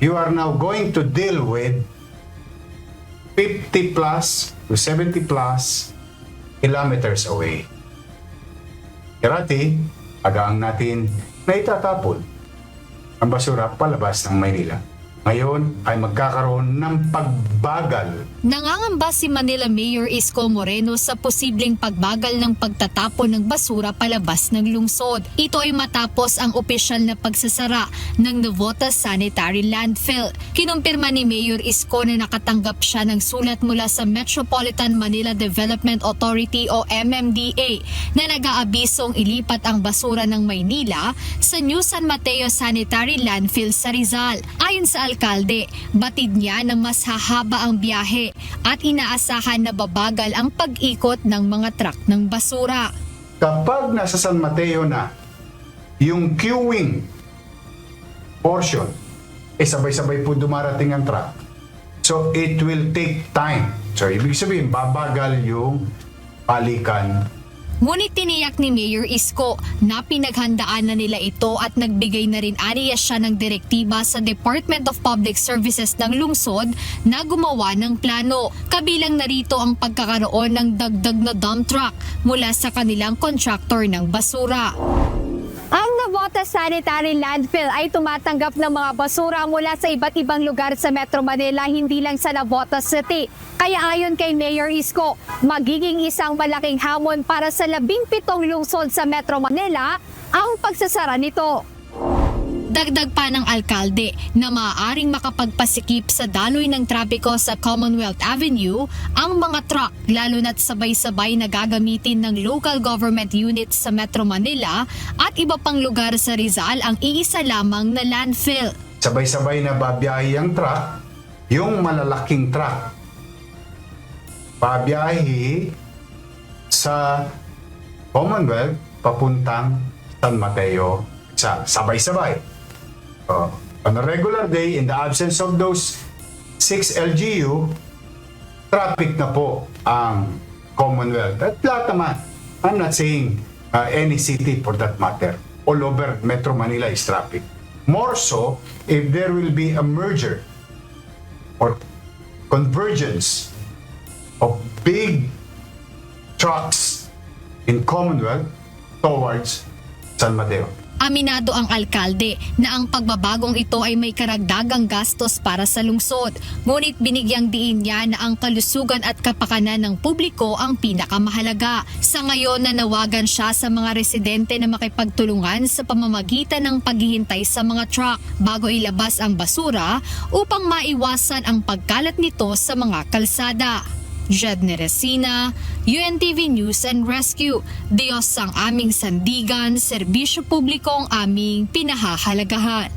you are now going to deal with 50 plus to 70 plus kilometers away. Dati, agaang natin na itatapon ang basura palabas ng Maynila. Ngayon ay magkakaroon ng pagbagal. Nangangamba si Manila Mayor Isko Moreno sa posibleng pagbagal ng pagtatapon ng basura palabas ng lungsod. Ito ay matapos ang opisyal na pagsasara ng Navotas Sanitary Landfill. Kinumpirma ni Mayor Isko na nakatanggap siya ng sulat mula sa Metropolitan Manila Development Authority o MMDA na nag-aabisong ilipat ang basura ng Maynila sa New San Mateo Sanitary Landfill sa Rizal. Ayon sa alkalde, batid niya na mas hahaba ang biyahe at inaasahan na babagal ang pag-ikot ng mga truck ng basura. Kapag nasa San Mateo na yung queuing portion, sabay-sabay po dumarating ang truck. So it will take time. So ibig sabihin, babagal yung palikan. Ngunit tiniyak ni Mayor Isko na pinaghandaan na nila ito at nagbigay na rin aniya siya ng direktiba sa Department of Public Services ng lungsod na gumawa ng plano. Kabilang narito ang pagkakaroon ng dagdag na dump truck mula sa kanilang contractor ng basura. Ang Navotas Sanitary Landfill ay tumatanggap ng mga basura mula sa iba't ibang lugar sa Metro Manila, hindi lang sa Navotas City. Kaya ayon kay Mayor Isko, magiging isang malaking hamon para sa 17 lungsod sa Metro Manila ang pagsasara nito. Dagdag pa ng alkalde na maaaring makapagpasikip sa daloy ng trapiko sa Commonwealth Avenue ang mga truck, lalo na't sabay-sabay na gagamitin ng local government units sa Metro Manila at iba pang lugar sa Rizal ang iisa lamang na landfill. Sabay-sabay na babiyahe ang truck, yung malalaking truck. Babiyahe sa Commonwealth papuntang San Mateo sa sabay-sabay. On a regular day, in the absence of those 6 LGU, traffic na po ang Commonwealth. At lahat naman, I'm not saying any city for that matter. All over Metro Manila is traffic. More so, if there will be a merger or convergence of big trucks in Commonwealth towards San Mateo. Aminado ang alkalde na ang pagbabagong ito ay may karagdagang gastos para sa lungsod. Ngunit binigyang diin niya na ang kalusugan at kapakanan ng publiko ang pinakamahalaga. Sa ngayon nanawagan siya sa mga residente na makipagtulungan sa pamamagitan ng paghihintay sa mga truck bago ilabas ang basura upang maiwasan ang pagkalat nito sa mga kalsada. Jedne Resina, UNTV News and Rescue. Diyos ang aming sandigan, serbisyo publiko ang aming pinahahalagahan.